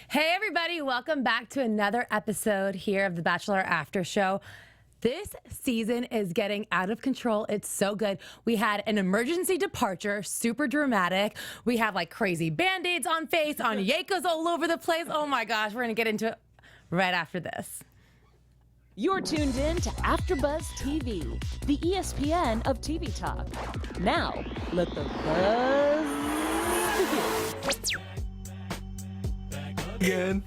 Hey everybody, welcome back to another episode here of the Bachelor After Show. This season is getting out of control. It's so good. We had an emergency departure, super dramatic. We have like crazy band-aids on face, on Yekos all over the place. Oh my gosh, we're gonna get into it right after this. You're tuned in to AfterBuzz TV, the ESPN of TV talk. Now, let the buzz begin. Again.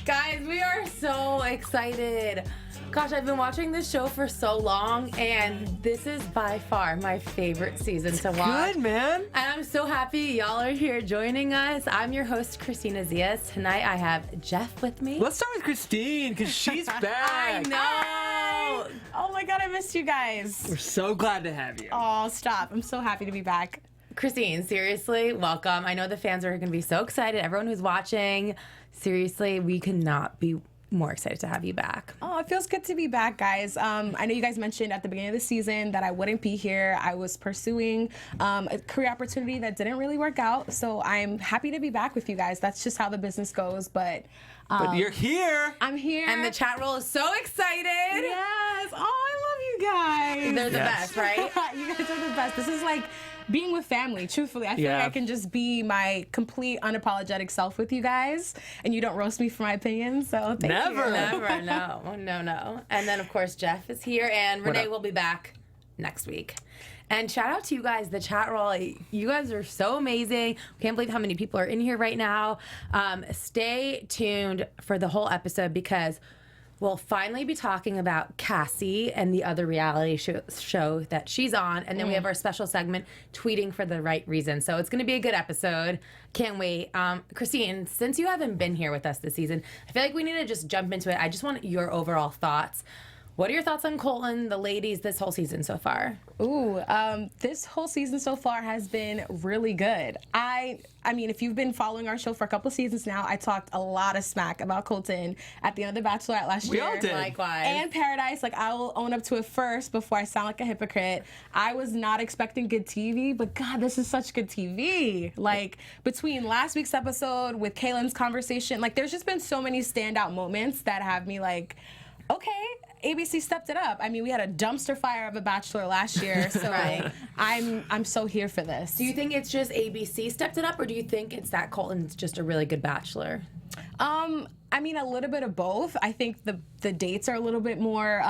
Guys, we are so excited. Gosh, I've been watching this show for so long, and this is by far my favorite season to watch. Good, man. And I'm so happy y'all are here joining us. I'm your host, Kristina Zias. Tonight I have Jeff with me. Let's start with Christine, because she's back. I know. Hi. Oh my God, I missed you guys. We're so glad to have you. Oh, stop. I'm so happy to be back. Christine, seriously, welcome. I know the fans are going to be so excited. Everyone who's watching, seriously, we could not be more excited to have you back. Oh, it feels good to be back, guys. I know you guys mentioned at the beginning of the season that I wouldn't be here. I was pursuing a career opportunity that didn't really work out, so I'm happy to be back with you guys. That's just how the business goes, but you're here. I'm here. And the chat roll is so excited. Yes. Oh, I love you guys. They're the best, right? You guys are the best. This is like being with family, truthfully. I feel like I can just be my complete unapologetic self with you guys, and you don't roast me for my opinions, so thank you. Never, no. And then, of course, Jeff is here, and Renee will be back next week. And shout out to you guys, the chat roll. You guys are so amazing. Can't believe how many people are in here right now. Stay tuned for the whole episode because we'll finally be talking about Cassie and the other reality show that she's on. And then we have our special segment, Tweeting for the Right Reason. So it's going to be a good episode. Can't wait. Christine, since you haven't been here with us this season, I feel like we need to just jump into it. I just want your overall thoughts. What are your thoughts on Colton, the ladies, this whole season so far? Ooh, this whole season so far has been really good. I mean, if you've been following our show for a couple seasons now, I talked a lot of smack about Colton at the end of The Bachelorette last year. We all did. Likewise. And Paradise. Like, I will own up to it first before I sound like a hypocrite. I was not expecting good TV, but God, this is such good TV. Like, between last week's episode with Kaylin's conversation, like, there's just been so many standout moments that have me like, okay, ABC stepped it up. I mean, we had a dumpster fire of a Bachelor last year, so I'm so here for this. Do you think it's just ABC stepped it up, or do you think it's that Colton's just a really good Bachelor? I mean, a little bit of both. I think the dates are a little bit more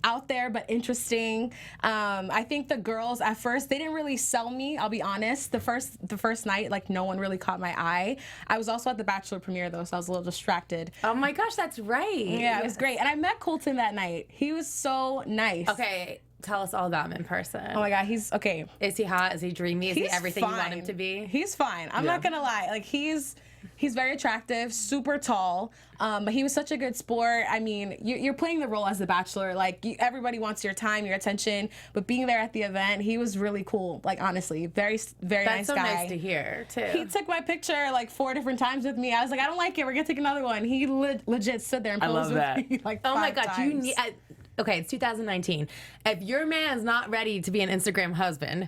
out there, but interesting. I think the girls at first, they didn't really sell me, I'll be honest. The first night, like, no one really caught my eye. I was also at the Bachelor premiere, though, so I was a little distracted. Oh my gosh, that's right. Yeah, it was great. And I met Colton that night. He was so nice. Okay, tell us all about him in person. Oh my God, he's okay. Is he hot? Is he dreamy? Is he everything you want him to be? He's fine. I'm not gonna lie. Like, he's very attractive, super tall, but he was such a good sport. I mean, you're playing the role as the Bachelor. Like, everybody wants your time, your attention, but being there at the event, he was really cool. Like, honestly, very nice guy. That's so nice to hear, too. He took my picture like 4 different times with me. I was like, I don't like it. We're gonna take another one. He legit stood there and posed with me like 5 Oh my God, times. Okay, it's 2019. If your man's not ready to be an Instagram husband,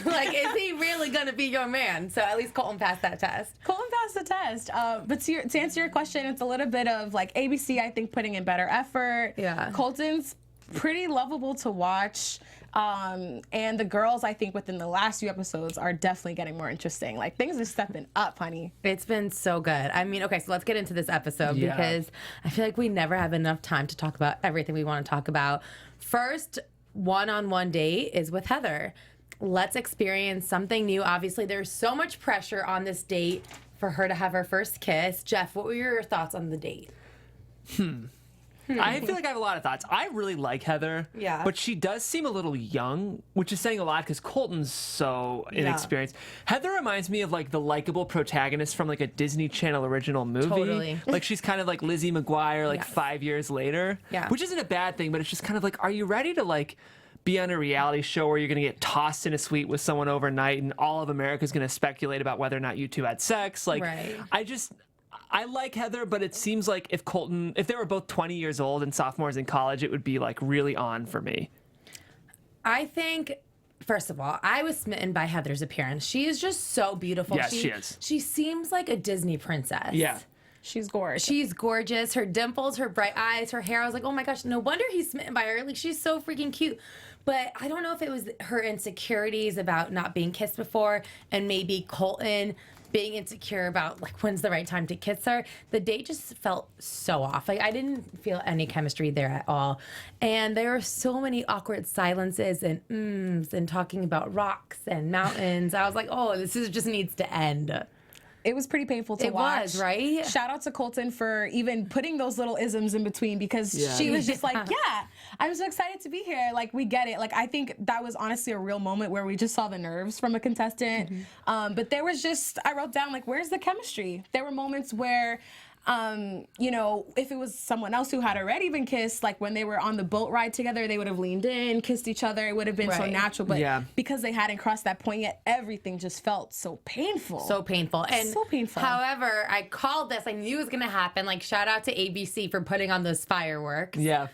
like, is he really gonna be your man? So at least Colton passed that test. Colton passed the test. But to answer your question, it's a little bit of like ABC, I think, putting in better effort. Yeah. Colton's pretty lovable to watch. And the girls, I think, within the last few episodes are definitely getting more interesting. Like, things are stepping up, honey. It's been so good. I mean, okay, so let's get into this episode because I feel like we never have enough time to talk about everything we want to talk about. First one-on-one date is with Heather. Let's experience something new. Obviously, there's so much pressure on this date for her to have her first kiss. Jeff, what were your thoughts on the date? I feel like I have a lot of thoughts. I really like Heather. Yeah. But she does seem a little young, which is saying a lot because Colton's so inexperienced. Heather reminds me of like the likable protagonist from like a Disney Channel original movie. Totally. Like, she's kind of like Lizzie McGuire, like 5 years later. Yeah. Which isn't a bad thing, but it's just kind of like, are you ready to like be on a reality show where you're going to get tossed in a suite with someone overnight and all of America's going to speculate about whether or not you two had sex? Like, Right. I like Heather, but it seems like if they were both 20 years old and sophomores in college, it would be like really on for me. I think, first of all, I was smitten by Heather's appearance. She is just so beautiful. Yes, she is. She seems like a Disney princess. Yeah. She's gorgeous. She's gorgeous. Her dimples, her bright eyes, her hair. I was like, oh my gosh, no wonder he's smitten by her. Like, she's so freaking cute. But I don't know if it was her insecurities about not being kissed before, and maybe Colton being insecure about like when's the right time to kiss her. The date just felt so off. Like, I didn't feel any chemistry there at all. And there were so many awkward silences and and talking about rocks and mountains. I was like, oh, this just needs to end. It was pretty painful to watch. It was, right? Shout out to Colton for even putting those little isms in between, because she was just like, yeah, I'm so excited to be here. Like, we get it. Like, I think that was honestly a real moment where we just saw the nerves from a contestant. But there was just, I wrote down, like, where's the chemistry? There were moments where, you know, if it was someone else who had already been kissed, like when they were on the boat ride together, they would have leaned in, kissed each other. It would have been so natural. But because they hadn't crossed that point yet, everything just felt so painful. So painful. And so painful. However, I called this. I knew it was going to happen. Like, shout out to ABC for putting on those fireworks. Yeah.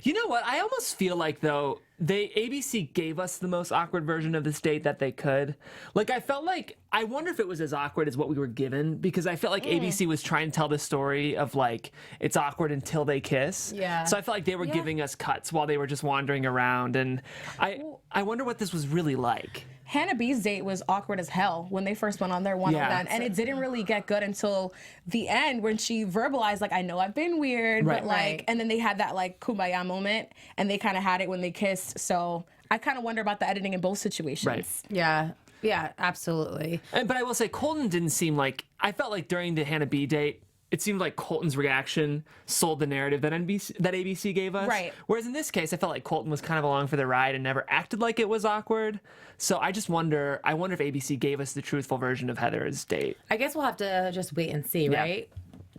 You know what? I almost feel like, though, ABC gave us the most awkward version of this date that they could. Like, I felt like, I wonder if it was as awkward as what we were given, because I felt like ABC was trying to tell the story of, like, it's awkward until they kiss. Yeah. So I felt like they were giving us cuts while they were just wandering around, and I wonder what this was really like. Hannah B's date was awkward as hell when they first went on their one-on-one, and it didn't really get good until the end when she verbalized, like, I know I've been weird, but like, and then they had that like kumbaya moment, and they kind of had it when they kissed. So I kind of wonder about the editing in both situations. Right. Yeah. Yeah, absolutely. But I will say, Colton didn't seem like, I felt like during the Hannah B date, it seemed like Colton's reaction sold the narrative that ABC gave us. Right. Whereas in this case, I felt like Colton was kind of along for the ride and never acted like it was awkward. So I just wonder, if ABC gave us the truthful version of Heather's date. I guess we'll have to just wait and see, right?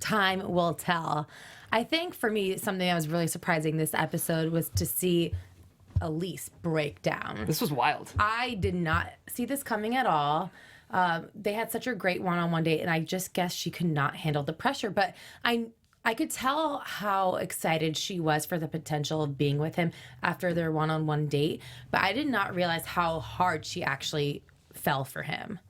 Time will tell. I think for me, something that was really surprising this episode was to see Elise break down. This was wild. I did not see this coming at all. They had such a great one-on-one date, and I just guessed she could not handle the pressure. But I could tell how excited she was for the potential of being with him after their one-on-one date. But I did not realize how hard she actually fell for him.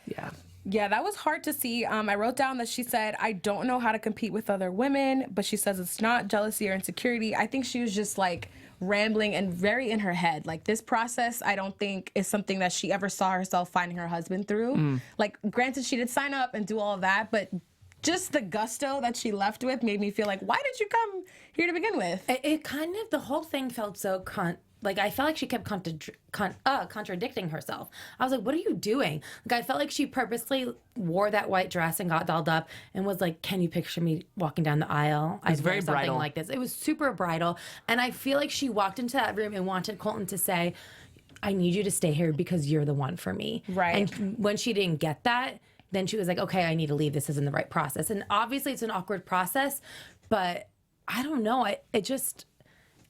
Yeah. Yeah, that was hard to see. I wrote down that she said, I don't know how to compete with other women, but she says it's not jealousy or insecurity. I think she was just like rambling and very in her head. Like, this process, I don't think is something that she ever saw herself finding her husband through. Like, granted, she did sign up and do all of that, but just the gusto that she left with made me feel like, why did you come here to begin with? It kind of, the whole thing felt so like, I felt like she kept contradicting herself. I was like, what are you doing? Like, I felt like she purposely wore that white dress and got dolled up and was like, can you picture me walking down the aisle? It was very something bridal. like this. It was super bridal. And I feel like she walked into that room and wanted Colton to say, I need you to stay here because you're the one for me. Right. And when she didn't get that, then she was like, okay, I need to leave. This isn't the right process. And obviously it's an awkward process, but I don't know.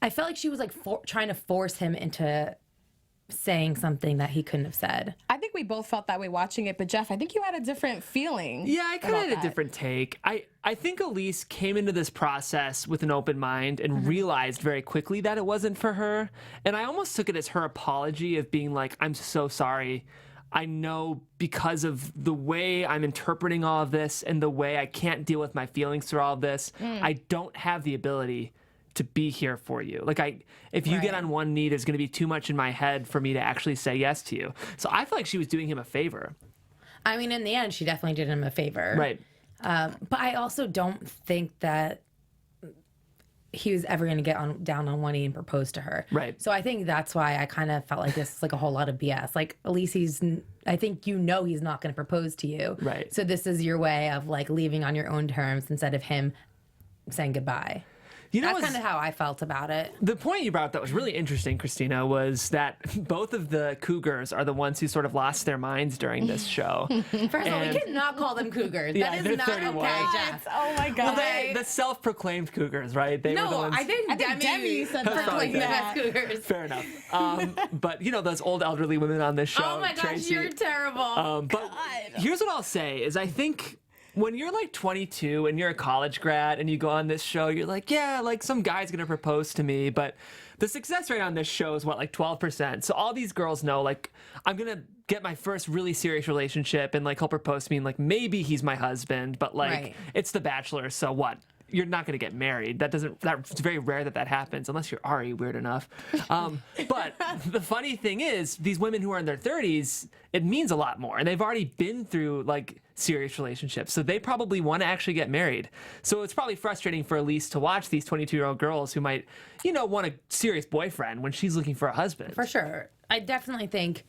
I felt like she was like trying to force him into saying something that he couldn't have said. I think we both felt that way watching it, but Jeff, I think you had a different feeling. Yeah, I kind of had a different take. I think Elise came into this process with an open mind and realized very quickly that it wasn't for her. And I almost took it as her apology of being like, I'm so sorry. I know because of the way I'm interpreting all of this and the way I can't deal with my feelings through all of this, I don't have the ability to be here for you. Like, if you get on one knee, there's going to be too much in my head for me to actually say yes to you. So I feel like she was doing him a favor. I mean, in the end, she definitely did him a favor. Right. But I also don't think that he was ever going to get down on one knee and propose to her. Right. So I think that's why I kind of felt like this is like a whole lot of BS. Like, at least I think he's not going to propose to you. Right. So this is your way of like leaving on your own terms instead of him saying goodbye. You know, that's kind of how I felt about it. The point you brought up that was really interesting, Kristina, was that both of the cougars are the ones who sort of lost their minds during this show. First of all, we cannot call them cougars. Yeah, that they're is not 31. okay, Jeff. Oh my God. Well, the self-proclaimed cougars, right? They were the No, ones... I think Demi said proclaimed them that. as cougars. Fair enough. But, you know, those old elderly women on this show. Oh my gosh, Tracy, you're terrible. but here's what I'll say is I think when you're like 22 and you're a college grad and you go on this show, you're like, yeah, like some guy's gonna propose to me. But the success rate on this show is what, like 12%. So all these girls know, like, I'm gonna get my first really serious relationship and like he'll propose to me and like maybe he's my husband, but like Right. it's The Bachelor, so what? You're not going to get married. That's very rare that happens unless you're Ari, weird enough. But the funny thing is, these women who are in their 30s, it means a lot more. And they've already been through like serious relationships. So they probably want to actually get married. So it's probably frustrating for Elise to watch these 22-year-old girls who might, want a serious boyfriend when she's looking for a husband. For sure. I definitely think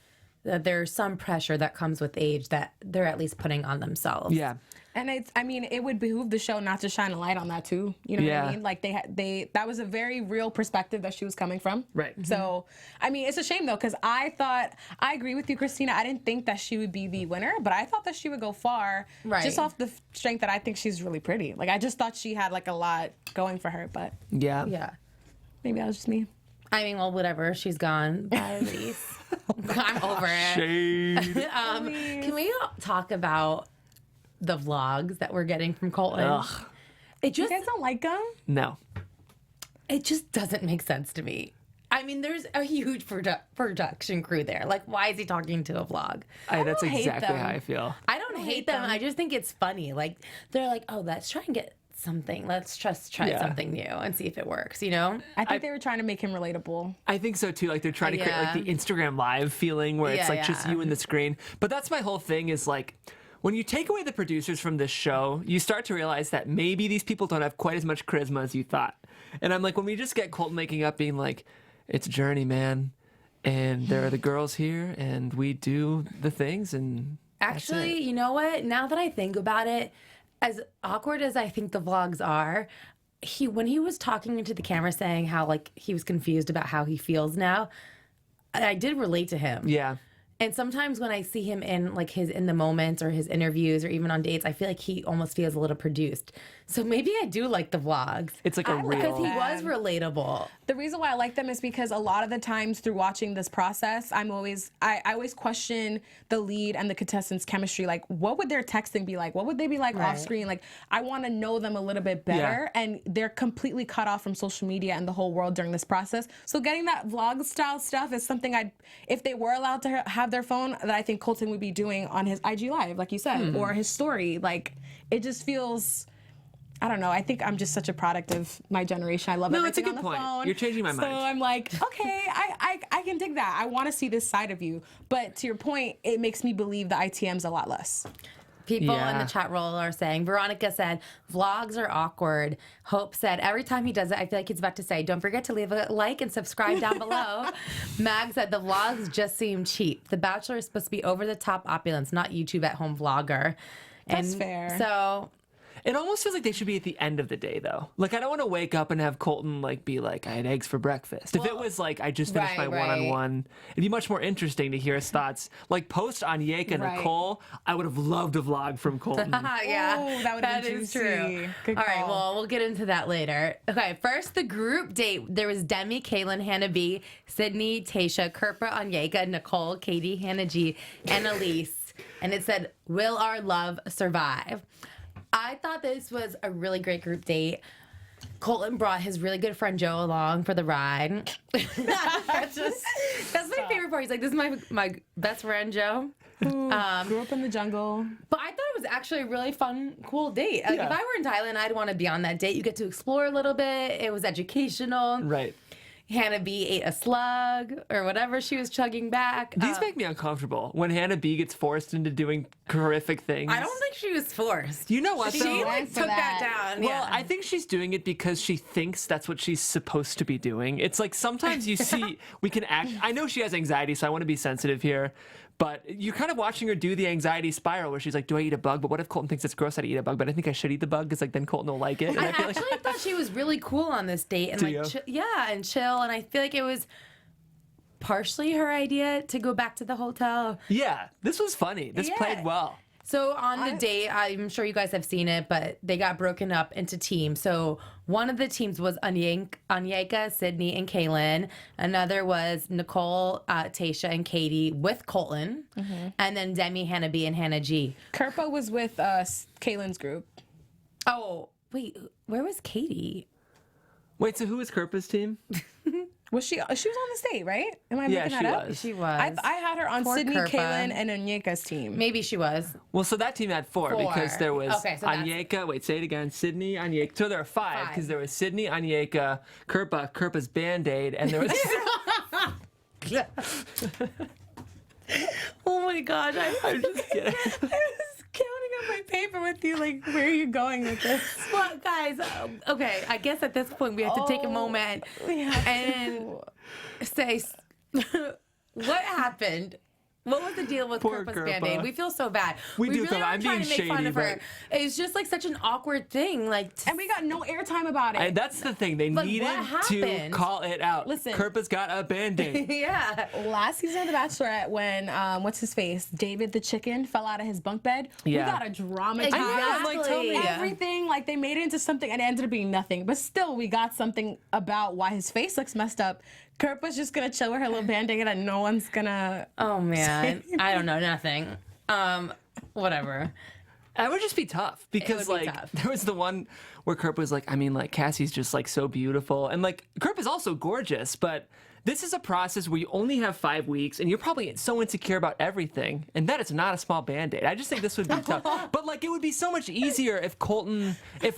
that there's some pressure that comes with age that they're at least putting on themselves. Yeah. And it would behoove the show not to shine a light on that too. You know what Yeah. I mean? Like that was a very real perspective that she was coming from. Right. So, it's a shame though, because I agree with you, Kristina. I didn't think that she would be the winner, but I thought that she would go far. Right. Just off the strength that I think she's really pretty. Like I just thought she had like a lot going for her, but Yeah. Yeah. maybe that was just me. I mean, well, whatever. She's gone. Bye, Elise. I'm over it. Shade. Can we talk about the vlogs that we're getting from Colton? Ugh. It You just guys don't like them? No. it just doesn't make sense to me. I mean, there's a huge production crew there. Like, why is he talking to a vlog? That's don't hate exactly them. how I feel. I don't hate them. I just think it's funny. Like, they're like, oh, let's try and get something. Let's just try Yeah. something new and see if it works, you know? I think they were trying to make him relatable. I think so too. Like they're trying to create like Yeah. the Instagram live feeling where it's Yeah, like just yeah. you and the screen. But that's my whole thing is like when you take away the producers from this show, you start to realize that maybe these people don't have quite as much charisma as you thought. And I'm like, when we just get Colton making up being like, it's a journey, man. And there are the girls here and we do the things and that's it. Actually, you know what? Now that I think about it, as awkward as I think the vlogs are, when he was talking into the camera saying how like he was confused about how he feels now, I did relate to him. Yeah. And sometimes when I see him in like in the moments or his interviews or even on dates, I feel like he almost feels a little produced. So maybe I do like the vlogs. It's like a Because he real was relatable. The reason why I like them is because a lot of the times through watching this process, I always question the lead and the contestants' chemistry. Like, what would their texting be like? What would they be like off screen? Like, I want to know them a little bit better. Yeah. And they're completely cut off from social media and the whole world during this process. So getting that vlog style stuff is something if they were allowed to have their phone, that I think Colton would be doing on his IG Live, like you said, or his story. Like, it just feels... I don't know. I think I'm just such a product of my generation. I love No, it's a everything good on the point. phone. You're changing my mind. So I'm like, okay, I can dig that. I want to see this side of you. But to your point, it makes me believe the ITM's a lot less. People in Yeah. the chat roll are saying, Veronica said, vlogs are awkward. Hope said, every time he does it, I feel like he's about to say, don't forget to leave a like and subscribe down below. Mag said, the vlogs just seem cheap. The Bachelor is supposed to be over-the-top opulence, not YouTube at home vlogger. That's fair. So... It almost feels like they should be at the end of the day, though. Like, I don't want to wake up and have Colton, like, be like, I had eggs for breakfast. If it was like, I just finished my Right. one-on-one, it'd be much more interesting to hear his thoughts. Like, post on Yake and Right. Nicole, I would have loved a vlog from Colton. yeah, Ooh, that would've been is juicy. true. Good All right, call. well, we'll get into that later. Okay, first, the group date. There was Demi, Kaylin, Hannah B, Sydney, Tasha, Kirpa, Onyeka, Nicole, Katie, Hannah G, and Elise. And it said, will our love survive? I thought this was a really great group date. Colton brought his really good friend Joe along for the ride. that's my favorite part. He's like, this is my best friend Joe. Grew up in the jungle. But I thought it was actually a really fun, cool date. Like, Yeah. if I were in Thailand, I'd want to be on that date. You get to explore a little bit. It was educational. Right. Hannah B ate a slug or whatever she was chugging back. These make me uncomfortable. When Hannah B gets forced into doing horrific things. I don't think she was forced. You know what, She though? like for took that that. down. Well, yeah. I think she's doing it because she thinks that's what she's supposed to be doing. It's like sometimes you see, we can act. I know she has anxiety, so I want to be sensitive here. But you're kind of watching her do the anxiety spiral where she's like, do I eat a bug? But what if Colton thinks it's gross that I eat a bug? But I think I should eat the bug because like then Colton will like it. And I I feel like actually thought she was really cool on this date and Do like you? and chill. And I feel like it was partially her idea to go back to the hotel. yeah, this was funny. This Yeah. played well. So on the date, I'm sure you guys have seen it, but they got broken up into teams. So one of the teams was Onyeka, Sydney, and Kaylin. Another was Nicole, Tasha, and Katie with Colton. And then Demi, Hannah B, and Hannah G. Kirpa was with Kaylin's group. Oh, wait, where was Katie? Wait, so who was Kirpa's team? Was she was on this date, right? Am I making that up? was. She was. I had her on Poor Sydney, Yeah, Kaylin. Am I making she that up? was. She was. I had her on Poor Sydney, Kirpa. Kaylin, and Onyeka's team. Maybe she was. Well, so that team had four because there was Okay, so that's- Onyeka. Wait, say it again. Sydney, Onyeka. So there were five because there was Sydney, Onyeka, Kirpa's Band-Aid, and there was. Oh my gosh, I'm just kidding. I was counting on my paper with you, like, where are you going with this? Well, guys, okay, I guess at this point we have to take a moment We have and say what happened. What was the deal with Poor Kirpa's Kirpa. Band-Aid? We feel so bad. We do really feel bad. are I'm trying being to make fun shady, of her. but- It's just like such an awkward thing. Like, And we got no airtime about it. And that's the thing. They But needed what to happened? call it out. Listen. Kirpa's got a Band-Aid. yeah. Last season of The Bachelorette, when what's his face, David the chicken, fell out of his bunk bed, Yeah. we got a dramatized Exactly. like, tell me. everything. Like they made it into something, and it ended up being nothing. But still, we got something about why his face looks messed up. Kirpa's just gonna chill with her little Band-Aid, and no one's gonna. Oh man, I don't know nothing. Whatever. That would just be tough because would be like tough. there was the one where Kirpa was like, I mean, like Cassie's just like so beautiful, and like Kirpa's also gorgeous, but this is a process where you only have 5 weeks, and you're probably so insecure about everything, and that is not a small Band-Aid. I just think this would be tough. But like, it would be so much easier if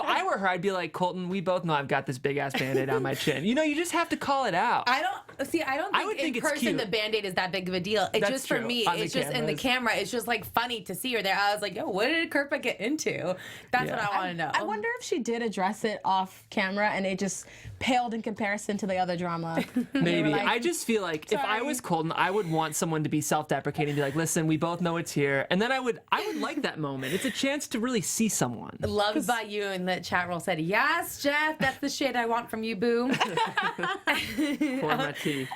I were her, I'd be like, Colton, we both know I've got this big ass Band-Aid on my chin. You know, you just have to call it out. I don't would think think in it's person cute. the Band-Aid is that big of a deal. It's That's just for true. me. On the It's just in the cameras. camera. It's just like funny to see her there. I was like, yo, what did Kirpa get into? That's what I want to know. I wonder if she did address it off camera, and it just paled in comparison to the other drama. Maybe. like, I just feel like if I was Colton, I would want someone to be self-deprecating and be like, listen, we both know it's here. And then I would like that moment. It's a chance to really see someone. Loved by you in the chat roll said, yes, Jeff, that's the shit I want from you, boo. Pour my tea.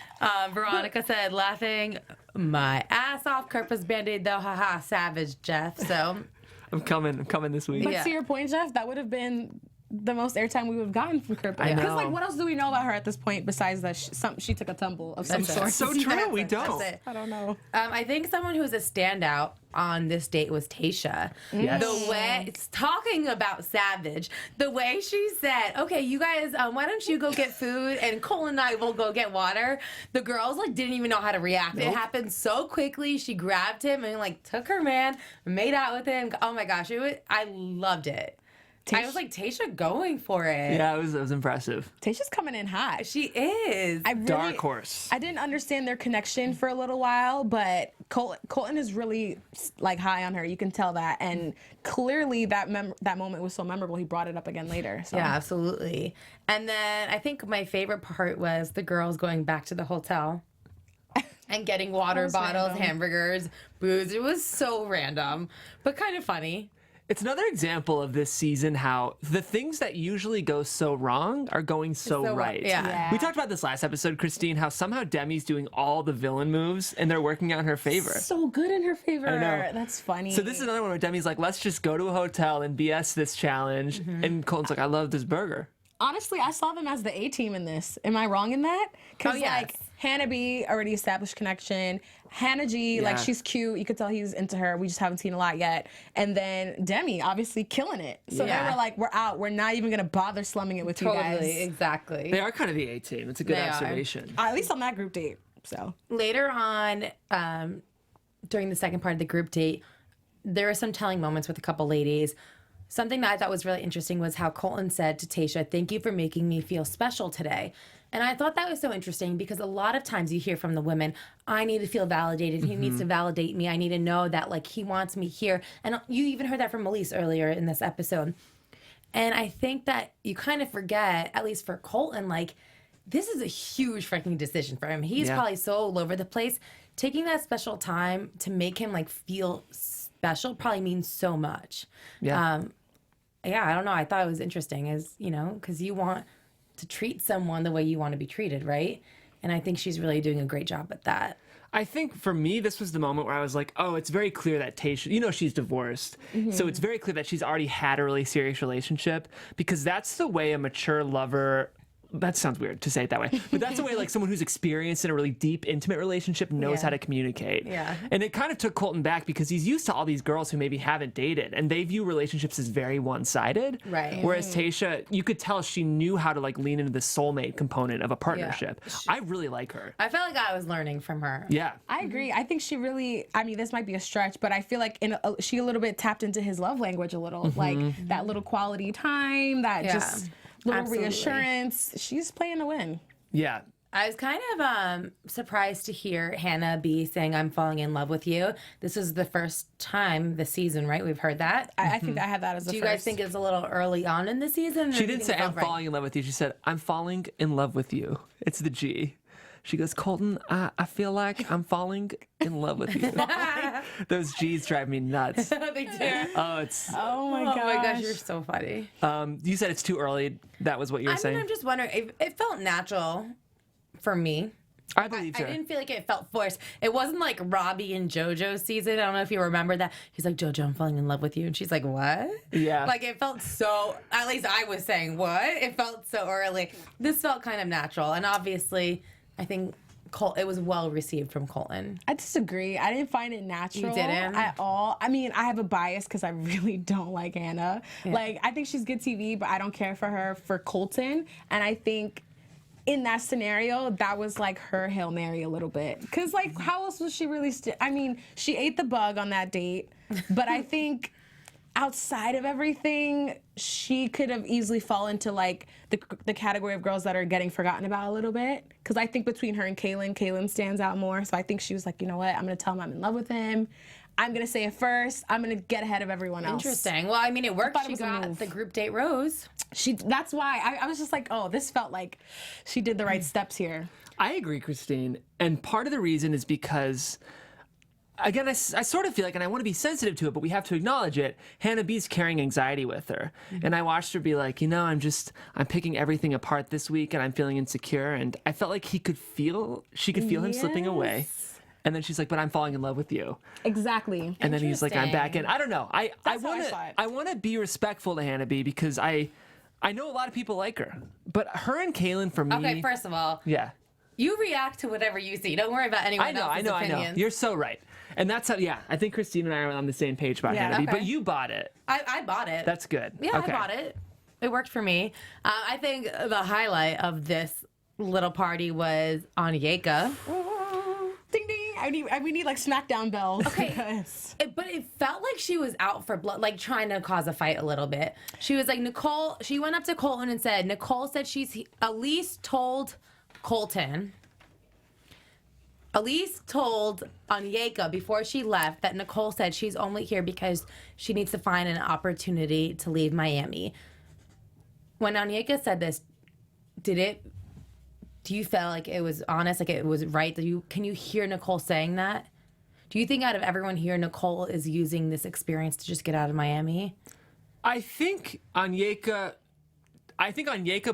Veronica said, laughing my ass off. Kirpa's Band-Aid though, haha, savage, Jeff. So I'm coming this week. But Yeah. to your point, Jeff, that would have been the most airtime we would have gotten from Kirpa. I Because know. like, what else do we know about her at this point besides that she took a tumble of some That's it. sort? So true, we don't. That's it. I don't know. I think someone who was a standout on this date was Tayshia. Yes. The way it's talking about savage, the way she said, "Okay, you guys, why don't you go get food and Cole and I will go get water." The girls like didn't even know how to react. It happened so quickly. She grabbed him and like took her man, made out with him. Oh my gosh, I loved it. I was like, Tayshia going for it. Yeah, it was impressive. Tayshia's coming in hot. She is. I really, Dark horse. I didn't understand their connection for a little while, but Colton is really like high on her. You can tell that, and clearly that moment was so memorable. He brought it up again later. So. Yeah, absolutely. And then I think my favorite part was the girls going back to the hotel and getting water was bottles, random. hamburgers, booze. It was so random, but kind of funny. It's another example of this season how the things that usually go so wrong are going so right. Yeah. We talked about this last episode, Christine, how somehow Demi's doing all the villain moves and they're working out in her favor. So good in her favor. I know. That's funny. So this is another one where Demi's like, let's just go to a hotel and BS this challenge. And Colton's like, I love this burger. Honestly, I saw them as the A team in this. Am I wrong in that? Because Oh, yes. like Hannah B already established connection. Hannah G, like Yeah. she's cute. You could tell he's into her. We just haven't seen a lot yet. And then Demi, obviously killing it. So Yeah. they were like, we're out. We're not even gonna bother slumming it with you Totally, guys. exactly. They are kind of the A-team. It's a good They are. observation. At least on that group date. So Later on, during the second part of the group date, there were some telling moments with a couple ladies. Something that I thought was really interesting was how Colton said to Tayshia, "Thank you for making me feel special today." And I thought that was so interesting because a lot of times you hear from the women, I need to feel validated. He needs to validate me. I need to know that like he wants me here. And you even heard that from Elise earlier in this episode. And I think that you kind of forget, at least for Colton, like this is a huge freaking decision for him. He's Yeah. probably so all over the place. Taking that special time to make him like feel special probably means so much. Yeah. Yeah, I don't know. I thought it was interesting as, you know, because you want to treat someone the way you want to be treated, right? And I think she's really doing a great job at that. I think for me, this was the moment where I was like, oh, it's very clear that Tayshia, you know, she's divorced. So it's very clear that she's already had a really serious relationship because that's the way a mature lover that sounds weird to say it that way, but that's the way like someone who's experienced in a really deep, intimate relationship knows how to communicate. Yeah. And it kind of took Colton back because he's used to all these girls who maybe haven't dated, and they view relationships as very one-sided. Right. Whereas Tayshia, you could tell she knew how to like lean into the soulmate component of a partnership. I really like her. I felt like I was learning from her. Yeah. I agree. I think she really, I mean, this might be a stretch, but I feel like she a little bit tapped into his love language a little. Like that little quality time, that just little reassurance. She's playing to win. Yeah. I was kind of surprised to hear Hannah B saying, "I'm falling in love with you." This was the first time this season, right? We've heard that. I think I had that as the Do first. you guys think it's a little early on in the season? She didn't say, "I'm falling in love with you." She said, "I'm falling in love with you." It's the G. She goes, "Colton, I feel like I'm falling in love with you." Those G's drive me nuts. They do. Oh my gosh. Oh my gosh, you're so funny. You said it's too early. That was what you were saying? I'm just wondering. It felt natural for me. I believe I her. didn't feel like it felt forced. It wasn't like Robbie and JoJo's season. I don't know if you remember that. He's like, "JoJo, I'm falling in love with you." And she's like, "What?" Yeah. Like, it felt so, at least I was saying, "What?" It felt so early. This felt kind of natural. And obviously, I think it was well received from Colton. I disagree. I didn't find it natural You didn't? at all. I mean, I have a bias because I really don't like Hannah. Like, I think she's good TV, but I don't care for her for Colton. And I think in that scenario, that was like her Hail Mary a little bit. Because, like, how else was she really I mean, she ate the bug on that date, but I think outside of everything, she could have easily fallen into like the category of girls that are getting forgotten about a little bit. Because I think between her and Kaylin stands out more. So I think she was like, you know what? I'm going to tell him I'm in love with him. I'm going to say it first. I'm going to get ahead of everyone else. Interesting. Well, I mean, it worked. She was a got move. the group date rose. That's why I was just like, oh, this felt like she did the right steps here. I agree, Christine. And part of the reason is because, again, I sort of feel like, and I want to be sensitive to it, but we have to acknowledge it, Hannah B's carrying anxiety with her. And I watched her be like, you know, I'm picking everything apart this week and I'm feeling insecure. And I felt like she could feel him slipping away. And then she's like, "But I'm falling in love with you." Exactly. And then he's like, "I'm back in." I don't know. I I want to be respectful to Hannah B because I know a lot of people like her. But her and Kaylin, for me. Okay, first of all, Yeah. you react to whatever you see. Don't worry about anyone else's I know. opinions. You're so right. And that's how, I think Christine and I are on the same page about Hannah B. okay. But you bought it. I bought it. That's good. Yeah, Okay. I bought it. It worked for me. I think the highlight of this little party was Onyeka. Ding ding. We need like SmackDown bells. Okay. Because But it felt like she was out for blood, like trying to cause a fight a little bit. She was like, she went up to Colton and said, Nicole said Elise told Colton, Elise told Onyeka before she left that Nicole said she's only here because she needs to find an opportunity to leave Miami. When Onyeka said this, do you feel like it was honest, like it was right? Can you hear Nicole saying that? Do you think out of everyone here, Nicole is using this experience to just get out of Miami? I think Onyeka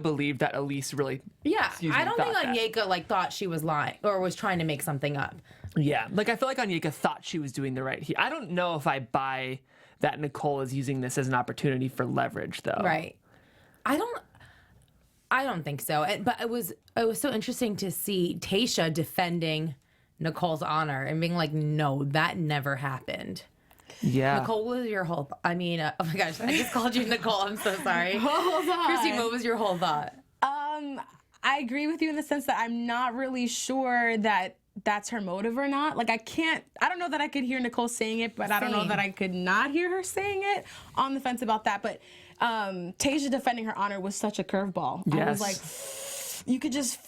believed that Elise really. Yeah, I don't think thought that. Onyeka thought she was lying or was trying to make something up. Yeah, like I feel like Onyeka thought she was doing the right. I don't know if I buy that Nicole is using this as an opportunity for leverage, though. Right. I don't think so. But it was so interesting to see Tayshia defending Nicole's honor and being like, "No, that never happened." Yeah. Nicole, what was your whole? Oh my gosh, I just called you Nicole. I'm so sorry. hold on. Christine, what was your whole thought? I agree with you in the sense that I'm not really sure that that's her motive or not. Like, I don't know that I could hear Nicole saying it, but I don't know Same. that I could not hear her saying it. On the fence about that. But Tayshia defending her honor was such a curveball. I was like,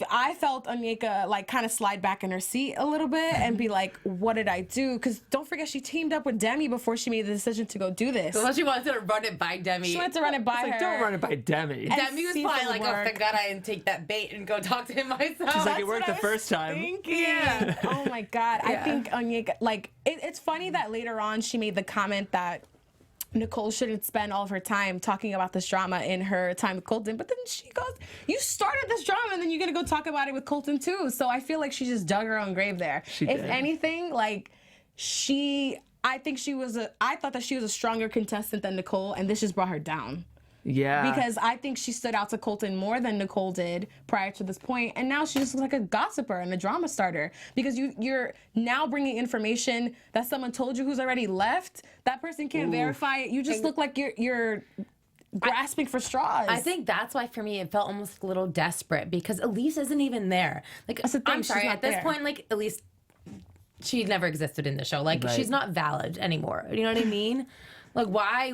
I felt Onyeka kind of slide back in her seat a little bit and be like, what did I do? Because don't forget, she teamed up with Demi before she made the decision to go do this. Well, she wanted to run it by Demi. She wanted to run it by her. Like, don't run it by Demi. Demi was see if probably it like, would "Oh, work." thank God I didn't take that bait and go talk to him myself." She's like, it That's worked what the I was first time. thinking. Yeah. Oh my God. I think Onyeka, it's funny that later on she made the comment that Nicole shouldn't spend all of her time talking about this drama in her time with Colton. But then she goes, "You started this drama and then you're going to go talk about it with Colton too." So I feel like she just dug her own grave there. She if did. anything, I thought that she was a stronger contestant than Nicole, and this just brought her down. Yeah. Because I think she stood out to Colton more than Nicole did prior to this point, and now she just looks like a gossiper and a drama starter because you're now bringing information that someone told you who's already left. That person can't verify it. You just look like you're grasping for straws. I think that's why for me it felt almost a little desperate because Elise isn't even there. Like That's the thing, I'm sorry, she's not at this there. point, like Elise, she never existed in the show. Like she's not valid anymore. You know what I mean? Like why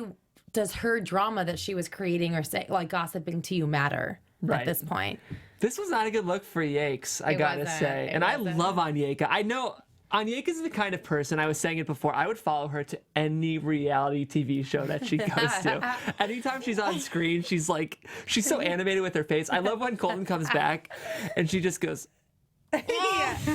does her drama that she was creating or say like gossiping to you matter at this point? This was not a good look for Yakes, I gotta wasn't. say. It And I wasn't. love Anyeka. I know Anyeka is the kind of person, I was saying it before, I would follow her to any reality TV show that she goes to. Anytime she's on screen, she's so animated with her face. I love when Colton comes back and she just goes,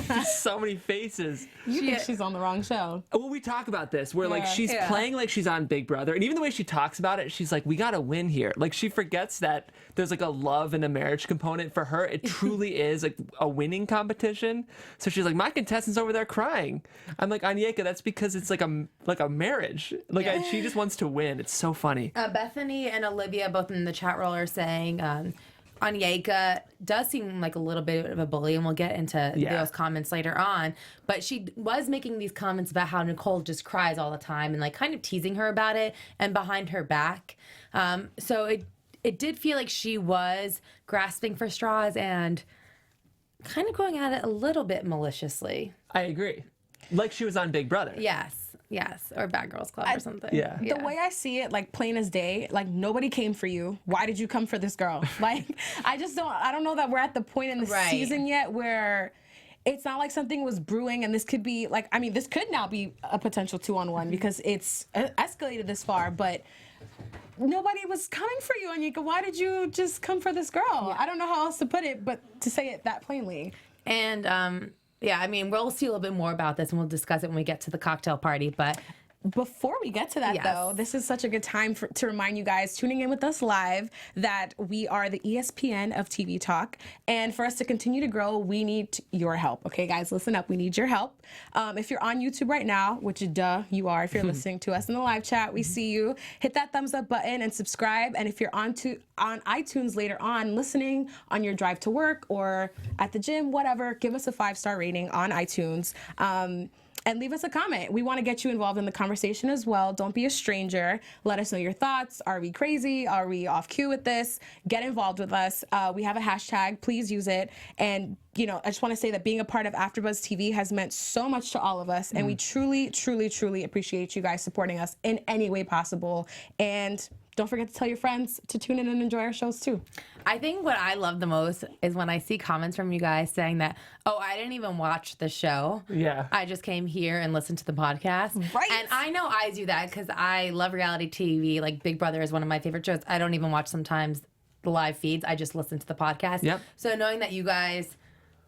just so many faces. You think she's on the wrong show. Well, we talk about this where like Yeah. she's playing like she's on Big Brother, and even the way she talks about it, she's like, we gotta win here. Like she forgets that there's like a love and a marriage component for her. It truly is like a winning competition. So she's like, my contestant's over there crying. I'm like, Anyeka, that's because it's like a marriage. Like she just wants to win. It's so funny. Bethany and Olivia both in the chat roll are saying Anyeka does seem like a little bit of a bully, and we'll get into those comments later on. But she was making these comments about how Nicole just cries all the time and like kind of teasing her about it and behind her back. So it did feel like she was grasping for straws and kind of going at it a little bit maliciously. I agree. Like she was on Big Brother. Yes, or Bad Girls Club or something. Yeah. The way I see it, like plain as day, like nobody came for you. Why did you come for this girl? Like, I don't know that we're at the point in the season yet where it's not like something was brewing and this could be like, I mean, this could now be a potential 2-on-1 because it's escalated this far, but nobody was coming for you, Anyeka. Why did you just come for this girl? I don't know how else to put it, but to say it that plainly. And yeah, I mean, we'll see a little bit more about this and we'll discuss it when we get to the cocktail party. But Before we get to that, Yes. though, this is such a good time to remind you guys tuning in with us live that we are the ESPN of TV Talk. And for us to continue to grow, we need your help. Okay, guys, listen up. We need your help. If you're on YouTube right now, which duh, you are. If you're listening to us in the live chat, we see you. Hit that thumbs up button and subscribe. And if you're on iTunes later on, listening on your drive to work or at the gym, whatever, give us a 5-star rating on iTunes. And leave us a comment. We want to get you involved in the conversation as well. Don't be a stranger. Let us know your thoughts. Are we crazy? Are we off cue with this? Get involved with us. We have a hashtag. Please use it. And, you know, I just want to say that being a part of AfterBuzz TV has meant so much to all of us. And we truly, truly, truly appreciate you guys supporting us in any way possible. And don't forget to tell your friends to tune in and enjoy our shows too. I think what I love the most is when I see comments from you guys saying that, oh, I didn't even watch the show. Yeah. I just came here and listened to the podcast. Right. And I know I do that because I love reality TV. Like Big Brother is one of my favorite shows. I don't even watch sometimes the live feeds. I just listen to the podcast. Yep. So knowing that you guys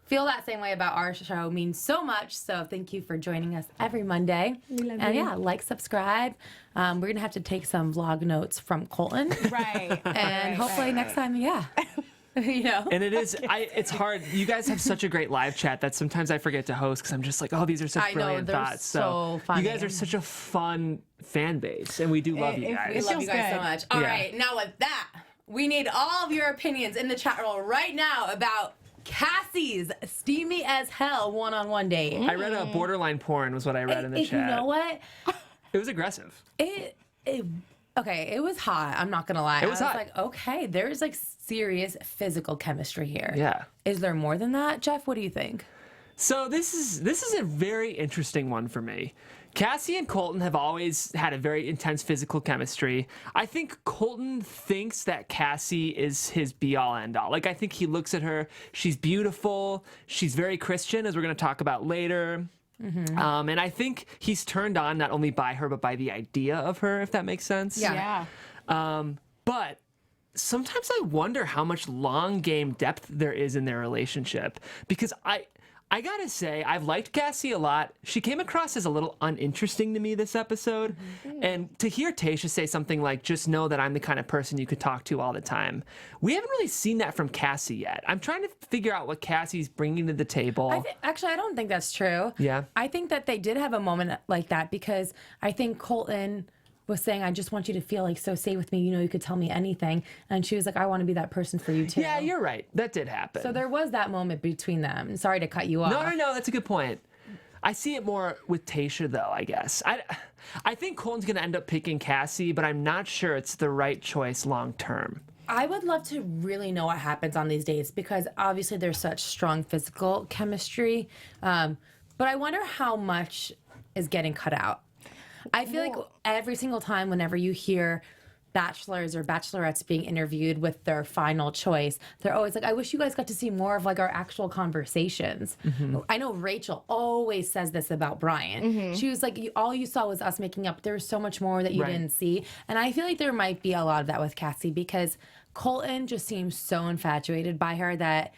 feel that same way about our show means so much. So thank you for joining us every Monday. We love and you. yeah, like, subscribe. We're going to have to take some vlog notes from Colton. Right. And hopefully next time, yeah. You know? And it is, it's hard. You guys have such a great live chat that sometimes I forget to host because I'm just like, oh, these are such I know, brilliant they're thoughts. so funny. you guys are such a fun fan base, and we do love you We guys. We love feels you guys so good. much. All Yeah. right, now with that, we need all of your opinions in the chat room right now about Cassie's steamy as hell one-on-one date. I read a borderline porn was what I read in the chat. You know what? It was aggressive. Okay, it was hot. I'm not gonna lie. It was I hot. like, okay, there's like serious physical chemistry here. Yeah. Is there more than that, Jeff? What do you think? So this is a very interesting one for me. Cassie and Colton have always had a very intense physical chemistry. I think Colton thinks that Cassie is his be-all, end-all. Like, I think he looks at her, she's beautiful, she's very Christian, as we're going to talk about later. And I think he's turned on not only by her, but by the idea of her, if that makes sense. Yeah. But sometimes I wonder how much long game depth there is in their relationship, because I gotta say, I've liked Cassie a lot. She came across as a little uninteresting to me this episode. And to hear Tayshia say something like, just know that I'm the kind of person you could talk to all the time. We haven't really seen that from Cassie yet. I'm trying to figure out what Cassie's bringing to the table. Actually, I don't think that's true. Yeah. I think that they did have a moment like that because I think Colton was saying, I just want you to feel like so safe with me. You know, you could tell me anything. And she was like, I want to be that person for you too. Yeah, you're right. That did happen. So there was that moment between them. Sorry to cut you off. No, that's a good point. I see it more with Tayshia, though, I guess. I think Colton's going to end up picking Cassie, but I'm not sure it's the right choice long term. I would love to really know what happens on these dates because obviously there's such strong physical chemistry. But I wonder how much is getting cut out. I feel like every single time whenever you hear bachelors or bachelorettes being interviewed with their final choice, they're always like, I wish you guys got to see more of like our actual conversations. I know Rachel always says this about Brian. She was like, all you saw was us making up. There was so much more that you didn't see. And I feel like there might be a lot of that with Cassie because Colton just seems so infatuated by her that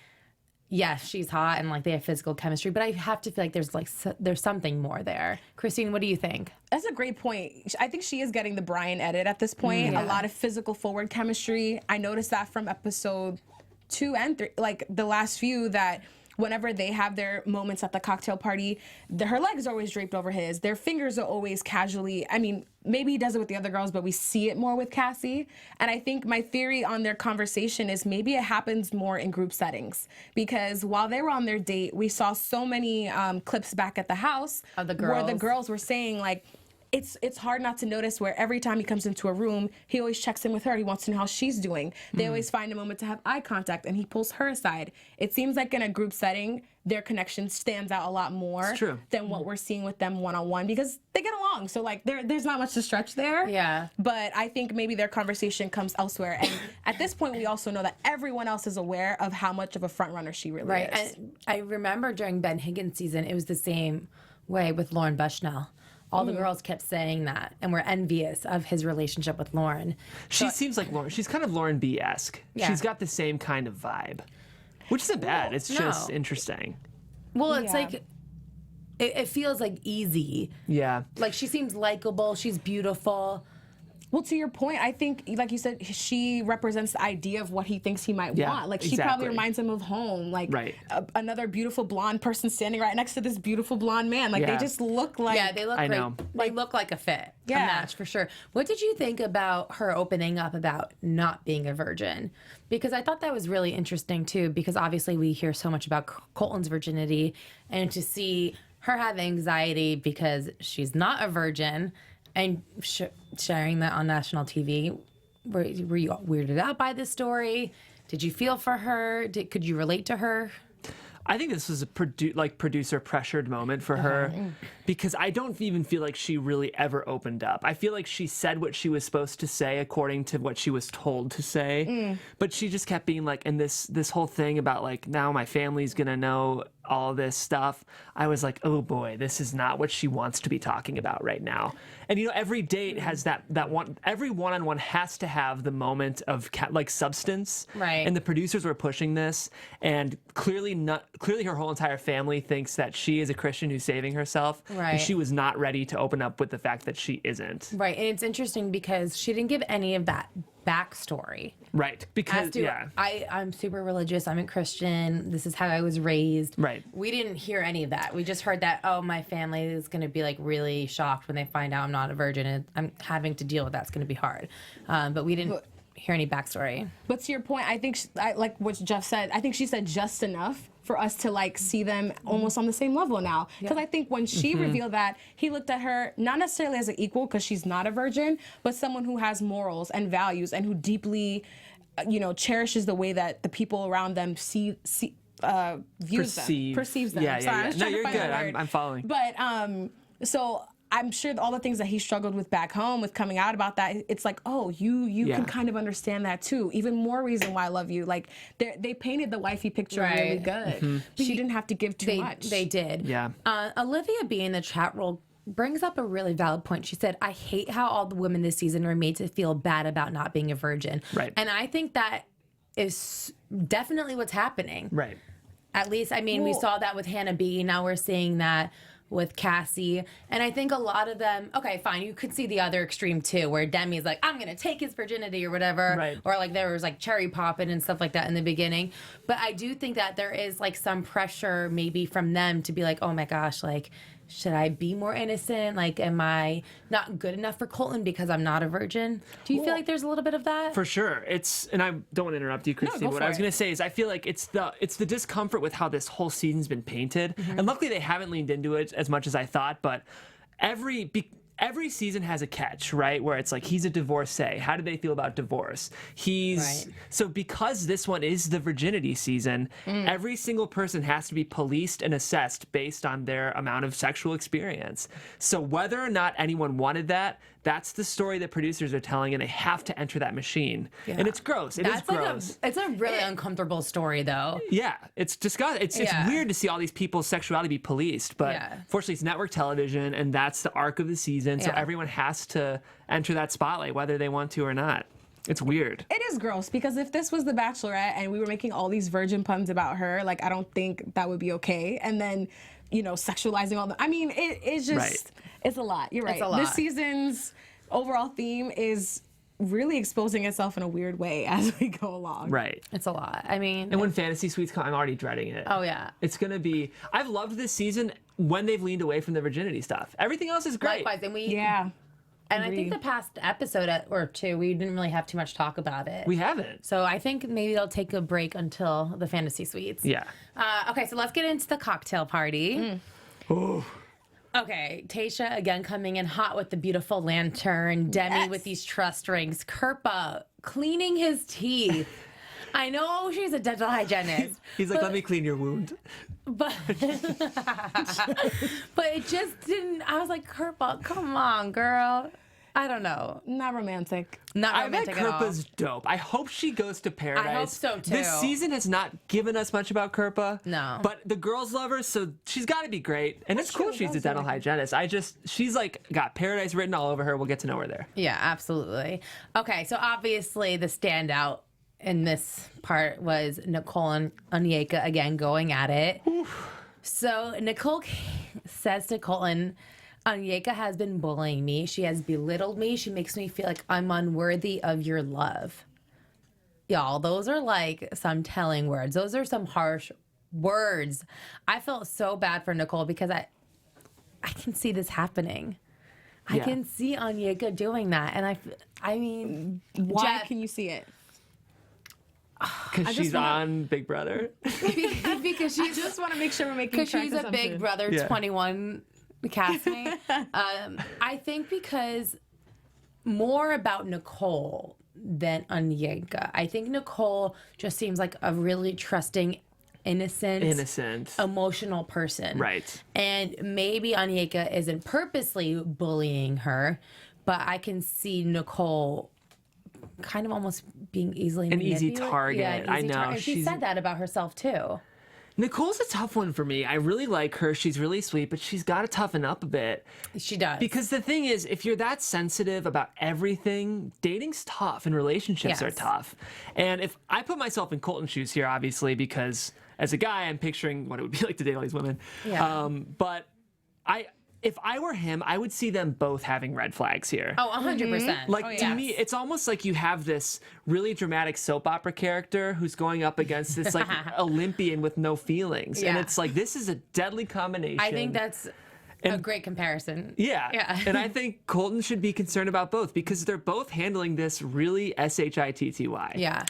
yes, she's hot and like they have physical chemistry, but I have to feel like there's something more there. Christine, what do you think? That's a great point. I think she is getting the Brian edit at this point. A lot of physical forward chemistry. I noticed that from episode 2 and 3, like the last few, that whenever they have their moments at the cocktail party, her legs are always draped over his. Their fingers are always casually, I mean, maybe he does it with the other girls, but we see it more with Cassie. And I think my theory on their conversation is maybe it happens more in group settings. Because while they were on their date, we saw so many clips back at the house of the where the girls. girls were saying, like, it's hard not to notice where every time he comes into a room, he always checks in with her. He wants to know how she's doing. They always find a moment to have eye contact, and he pulls her aside. It seems like in a group setting, their connection stands out a lot more than what we're seeing with them one-on-one because they get along. So, like, there's not much to stretch there. Yeah. But I think maybe their conversation comes elsewhere. And at this point, we also know that everyone else is aware of how much of a front runner she really is. And I remember during Ben Higgins' season, it was the same way with Lauren Bushnell. All the girls kept saying that and were envious of his relationship with Lauren. She seems like Lauren. She's kind of Lauren B-esque. Yeah. She's got the same kind of vibe, which isn't bad. It's just interesting. Well, it's like, it feels like easy. Yeah. Like she seems likable. She's beautiful. Well, to your point, I think, like you said, she represents the idea of what he thinks he might want. Like, she probably reminds him of home. Like, another beautiful blonde person standing right next to this beautiful blonde man. Like, they just look like... Yeah, they look great. know. They look like a fit. A match, for sure. What did you think about her opening up about not being a virgin? Because I thought that was really interesting, too, because obviously we hear so much about Colton's virginity, and to see her have anxiety because she's not a virgin... And sharing that on national TV, were you weirded out by this story? Did you feel for her? Could you relate to her? I think this was a producer pressured moment for her because I don't even feel like she really ever opened up. I feel like she said what she was supposed to say according to what she was told to say, but she just kept being like, and this whole thing about like, now my family's gonna know all this stuff. I was like, oh boy, this is not what she wants to be talking about right now. And you know, every date has that one. Every one-on-one has to have the moment of like substance. Right. And the producers were pushing this, and clearly her whole entire family thinks that she is a Christian who's saving herself. Right. And she was not ready to open up with the fact that she isn't. Right. And it's interesting because she didn't give any of that backstory. Right. Because I'm super religious. I'm a Christian. This is how I was raised. Right. We didn't hear any of that. We just heard that, oh, my family is going to be like really shocked when they find out I'm not a virgin and I'm having to deal with that. It's going to be hard. But we didn't hear any backstory. But to your point, I think, like what Jeff said, I think she said just enough for us to like see them almost on the same level now. Because I think when she revealed that, he looked at her not necessarily as an equal because she's not a virgin, but someone who has morals and values and who deeply, cherishes the way that the people around them perceives them. Yeah. No, you're good. I'm following. But so I'm sure all the things that he struggled with back home, with coming out about that, it's like, oh, you can kind of understand that too. Even more reason why I love you. Like they painted the wifey picture really good. She didn't have to give too much. They did. Yeah. Olivia B in the chat roll brings up a really valid point. She said, I hate how all the women this season are made to feel bad about not being a virgin. Right. And I think that is definitely what's happening. Right. At least, I mean, we saw that with Hannah B. Now we're seeing that with Cassie. And I think a lot of them, okay, fine, you could see the other extreme too, where Demi's like, I'm gonna take his virginity or whatever. Right. Or like there was like cherry popping and stuff like that in the beginning. But I do think that there is like some pressure maybe from them to be like, oh my gosh, like should I be more innocent? Like, am I not good enough for Colton because I'm not a virgin? Do you feel like there's a little bit of that? For sure. And I don't want to interrupt you, Christine. What I was going to say is I feel like it's the discomfort with how this whole season's been painted. And luckily they haven't leaned into it as much as I thought, but every season has a catch, right? Where it's like, he's a divorcee. How do they feel about divorce? So because this one is the virginity season, every single person has to be policed and assessed based on their amount of sexual experience. So whether or not anyone wanted that, that's the story that producers are telling, and they have to enter that machine. Yeah. And it's gross. It's gross. It's a really uncomfortable story, though. Yeah, it's disgusting. It's weird to see all these people's sexuality be policed, but fortunately it's network television, and that's the arc of the season, so everyone has to enter that spotlight, whether they want to or not. It's weird. It is gross, because if this was the Bachelorette and we were making all these virgin puns about her, like, I don't think that would be okay. And then, sexualizing all the... I mean, it's just... It's a lot. You're right. It's a lot. This season's overall theme is really exposing itself in a weird way as we go along. Right. It's a lot. I mean... And when fantasy suites come, I'm already dreading it. Oh, yeah. It's going to be... I've loved this season when they've leaned away from the virginity stuff. Everything else is great. Likewise. And And I think the past episode or two, we didn't really have too much talk about it. We haven't. So I think maybe they'll take a break until the fantasy suites. Yeah. Okay, so let's get into the cocktail party. Oh. Okay, Tayshia again coming in hot with the beautiful lantern. Demi with these trust rings. Kirpa cleaning his teeth. I know she's a dental hygienist. He's like, let me clean your wound. But it just didn't. I was like, Kirpa, come on, girl. I don't know. Not romantic. Not romantic at all. I bet Kirpa's dope. I hope she goes to paradise. I hope so, too. This season has not given us much about Kirpa. No. But the girls love her, so she's got to be great. And it's cool she's a dental hygienist. She's like got paradise written all over her. We'll get to know her there. Yeah, absolutely. Okay, so obviously the standout in this part was Nicole and Onyeka again going at it. Oof. So Nicole says to Colton, Onyeka has been bullying me. She has belittled me. She makes me feel like I'm unworthy of your love. Y'all, those are like some telling words. Those are some harsh words. I felt so bad for Nicole because I can see this happening. I can see Onyeka doing that. And I mean, why can you see it? Because she's on Big Brother. Because I just want to make sure we're making correct she's a Big Brother 21 castmate. I think because more about Nicole than I think Nicole just seems like a really trusting, innocent, emotional person. Right. And maybe Onyeka isn't purposely bullying her, but I can see Nicole kind of almost being an easy target. Yeah, I know. And she said that about herself too. Nicole's a tough one for me. I really like her. She's really sweet, but she's got to toughen up a bit. She does. Because the thing is, if you're that sensitive about everything, dating's tough and relationships are tough. And if I put myself in Colton's shoes here, obviously, because as a guy, I'm picturing what it would be like to date all these women. Yeah. But if I were him, I would see them both having red flags here. Oh, 100%. Like, to me, it's almost like you have this really dramatic soap opera character who's going up against this, like, Olympian with no feelings. And it's like, this is a deadly combination. I think that's a great comparison. Yeah. And I think Colton should be concerned about both because they're both handling this really shitty. Yeah.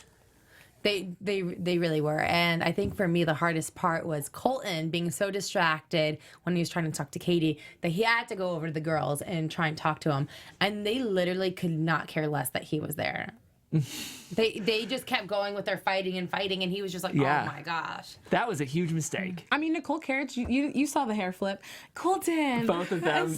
They really were. And I think for me, the hardest part was Colton being so distracted when he was trying to talk to Katie that he had to go over to the girls and try and talk to him. And they literally could not care less that he was there. They just kept going with their fighting, and he was just like, oh my gosh. That was a huge mistake. I mean, Nicole Carriage, you saw the hair flip. Colton! Both of them.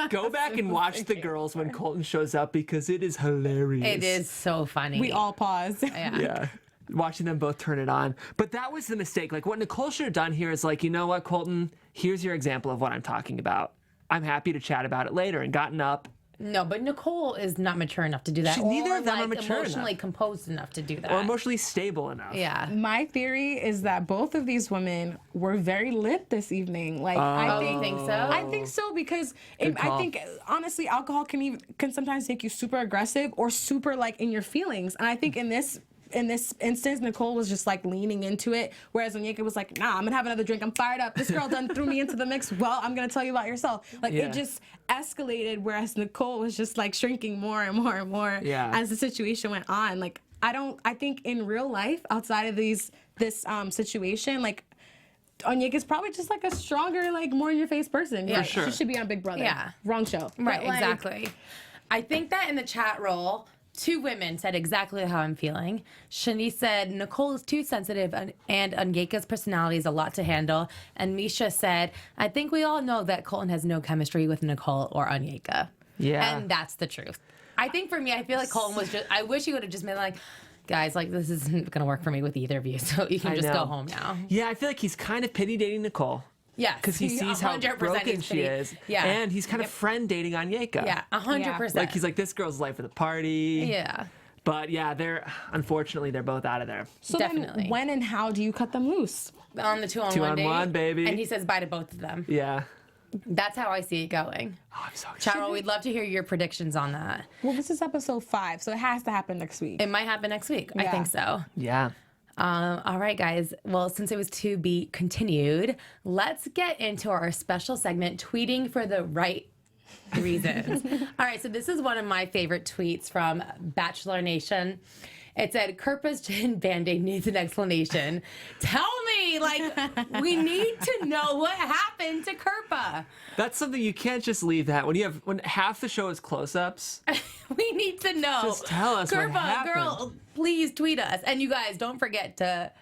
Go back and watch the girls when Colton shows up because it is hilarious. It is so funny. We all pause. Yeah. Watching them both turn it on. But that was the mistake. Like, what Nicole should have done here is like, you know what, Colton, here's your example of what I'm talking about. I'm happy to chat about it later, and gotten up. No, but Nicole is not mature enough to do that. Neither of them are mature emotionally composed enough to do that. Or emotionally stable enough. Yeah. My theory is that both of these women were very lit this evening. Like, I think so. I think so because I think honestly, alcohol can sometimes make you super aggressive or super like in your feelings. And I think in this in this instance, Nicole was just like leaning into it, whereas Onyeka was like, nah, I'm gonna have another drink. I'm fired up. This girl done threw me into the mix. Well, I'm gonna tell you about yourself. Like it just escalated, whereas Nicole was just like shrinking more and more and more as the situation went on. Like I think in real life, outside of this situation, like Onyeka's probably just like a stronger, like more in your face person. Yeah, sure. She should be on Big Brother. Yeah. Wrong show. Right, But, like, exactly. I think that in the chat roll, 2 women said exactly how I'm feeling. Shanice said, Nicole is too sensitive and Onyeka's personality is a lot to handle. And Misha said, I think we all know that Colton has no chemistry with Nicole or Onyeka. Yeah. And that's the truth. I think for me, I feel like Colton was just, I wish he would have just been like, guys, like this isn't going to work for me with either of you. So you can just go home now. Yeah, I feel like he's kind of pity dating Nicole. Yeah, because he sees how broken she is. Yeah, and he's kind of friend dating Onyeka. Yeah, 100%. Like he's like, this girl's life of the party. Yeah. But yeah, unfortunately they're both out of there. So Definitely. then when and how do you cut them loose? On the 2-on-1 2-on-1, date, baby. And he says bye to both of them. Yeah. That's how I see it going. Oh, I'm so excited. Cheryl, we'd love to hear your predictions on that. Well, this is episode 5, so it has to happen next week. It might happen next week. I think so. Yeah. All right, guys. Well, since it was to be continued, let's get into our special segment, Tweeting for the Right Reasons. All right, so this is one of my favorite tweets from Bachelor Nation. It said, Kirpa's gin Band-Aid needs an explanation. Tell me, like, we need to know what happened to Kirpa. That's something you can't just leave that. When half the show is close-ups. We need to know. Just tell us what Kirpa, happened. girl, please tweet us. And you guys, don't forget to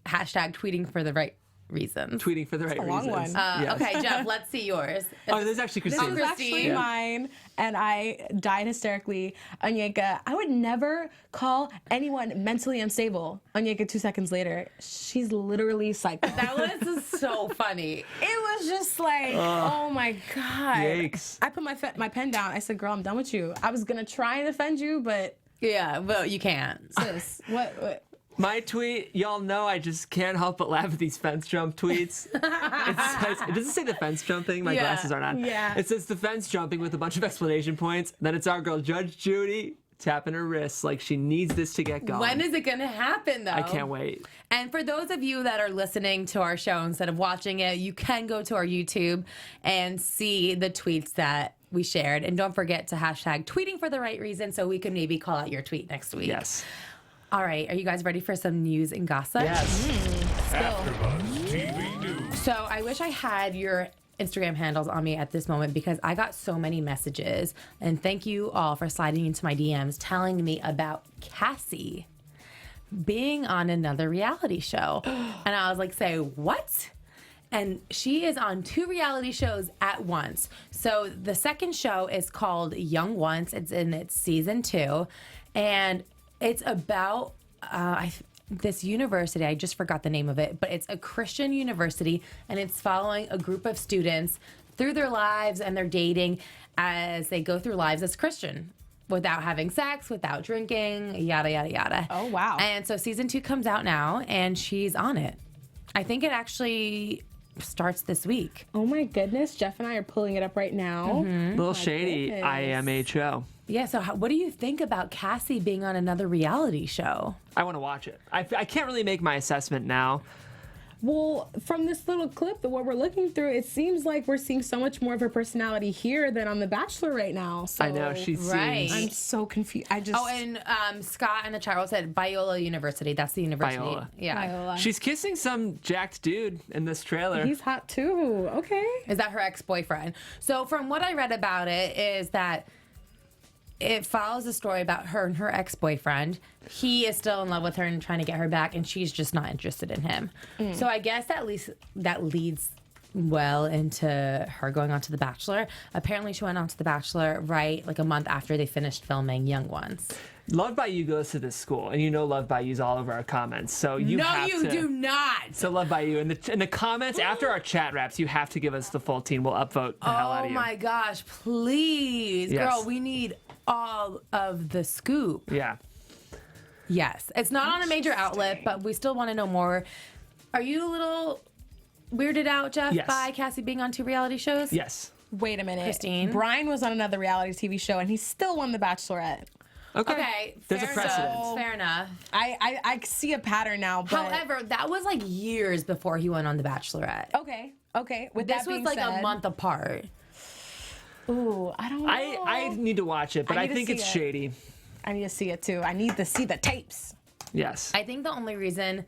hashtag tweeting for the right reasons. Tweeting for the right long reasons. one. Yes. Okay, Jeff, let's see yours. Oh, this is actually This Christine. is actually mine, and I died hysterically. Onyeka, I would never call anyone mentally unstable. Onyeka, 2 seconds later, she's literally psycho. That was so funny. It was just like, oh my God. Yikes. I put my pen down. I said, girl, I'm done with you. I was going to try and offend you, but Yeah, well, you can't. sis, what? My tweet, y'all know I just can't help but laugh at these fence jump tweets. It doesn't say the fence jumping. My glasses aren't on. Yeah. It says the fence jumping with a bunch of explanation points. Then it's our girl, Judge Judy, tapping her wrists like she needs this to get going. When is it going to happen, though? I can't wait. And for those of you that are listening to our show instead of watching it, you can go to our YouTube and see the tweets that we shared. And don't forget to hashtag tweeting for the right reason so we can maybe call out your tweet next week. Yes. All right. Are you guys ready for some news and gossip? Yes. AfterBuzz TV News. So I wish I had your Instagram handles on me at this moment because I got so many messages. And thank you all for sliding into my DMs telling me about Cassie being on another reality show. And I was like, say, what? And she is on 2 reality shows at once. So the second show is called Young Once. It's in its season 2. And it's about this university. I just forgot the name of it, but it's a Christian university, and it's following a group of students through their lives and their dating as they go through lives as Christian, without having sex, without drinking, yada, yada, yada. Oh, wow. And so season 2 comes out now, and she's on it. I think it actually starts this week. Oh my goodness. Jeff and I are pulling it up right now. Little shady goodness. IMHO. Yeah, so what do you think about Cassie being on another reality show? I want to watch it. I can't really make my assessment now. Well, from this little clip, what we're looking through, it seems like we're seeing so much more of her personality here than on The Bachelor right now. So I know, she Right. seems... I'm so confused. Oh, and Scott in the chat room said Biola University. That's the university. Biola. Yeah. Viola. She's kissing some jacked dude in this trailer. He's hot too. Okay. Is that her ex-boyfriend? So from what I read about it is that it follows a story about her and her ex-boyfriend. He is still in love with her and trying to get her back, and she's just not interested in him. So I guess at least that leads well into her going on to The Bachelor. Apparently she went on to The Bachelor like a month after they finished filming Young Ones. Love by You goes to this school, and you know Love by You's all over our comments. So you have to... do not. So Love by You. In the comments, after our chat wraps, you have to give us the full team. We'll upvote the hell out Oh of you. my gosh, please. Yes. Girl, we need all of the scoop. Yeah. Yes. It's not on a major outlet, but we still want to know more. Are you a little weirded out, Jeff, Yes. by Cassie being on 2 reality shows? Yes. Wait a minute. Christine? Brian was on another reality TV show and he still won The Bachelorette. Okay, There's a fair precedent. enough. Fair enough. I see a pattern now. But However, that was like years before he went on The Bachelorette. okay. With This that was being like said, a month apart. Ooh, I don't know. I need to watch it, but I I need to think see it's it. shady. I need to see it too. I need to see the tapes. Yes. I think the only reason,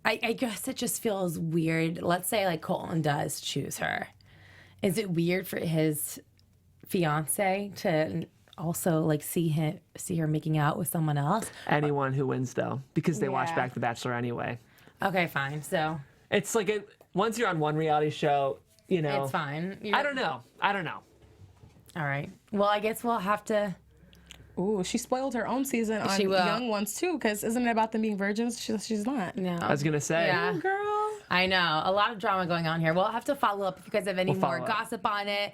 I guess it just feels weird. Let's say like Colton does choose her. Is it weird for his fiance to also like see her making out with someone else? Anyone who wins though, because they watch Yeah. back The Bachelor anyway. Okay, fine. So It's like once you're on one reality show, you know. it's fine. I don't know. All right. Well, I guess we'll have to. Ooh, she spoiled her own season on She will. Young Ones too, because isn't it about them being virgins? She's not. No. I was gonna say. Yeah. Girl. I know. A lot of drama going on here. We'll have to follow up if you guys have any We'll more follow up. gossip on it.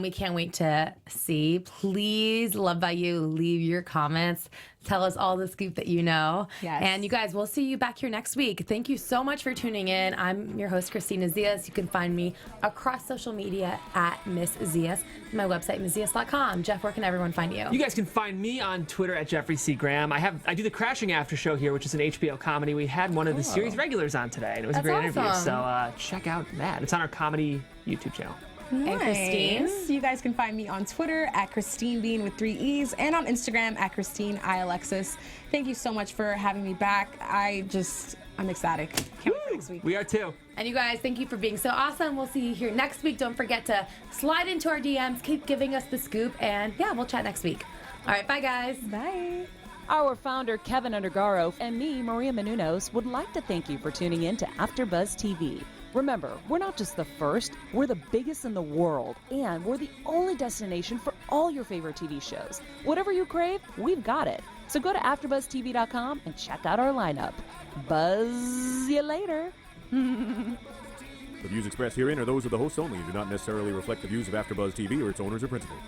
We can't wait to see. Please, Love by You, leave your comments. Tell us all the scoop that you know. Yes. And you guys, we'll see you back here next week. Thank you so much for tuning in. I'm your host, Kristina Zias. You can find me across social media at Miss Zias. My website, MissZias.com. Jeff, where can everyone find you? You guys can find me on Twitter at Jeffrey C. Graham. I do the Crashing After Show here, which is an HBO comedy. We had one of the series regulars on today, and it was a That's great interview. awesome. So check out that. It's on our comedy YouTube channel. And Christine? Nice. You guys can find me on Twitter at Christine Bean with 3 E's and on Instagram at Christine Alexis. Thank you so much for having me back. I'm ecstatic. Can't wait for next week. We are too. And you guys, thank you for being so awesome. We'll see you here next week. Don't forget to slide into our DMs, keep giving us the scoop, and yeah, we'll chat next week. All right, bye guys. Bye. Our founder, Keven Undergaro, and me, Maria Menounos, would like to thank you for tuning in to AfterBuzz TV. Remember, we're not just the first, we're the biggest in the world, and we're the only destination for all your favorite TV shows. Whatever you crave, we've got it. So go to AfterBuzzTV.com and check out our lineup. Buzz you later. The views expressed herein are those of the hosts only and do not necessarily reflect the views of AfterBuzz TV or its owners or principals.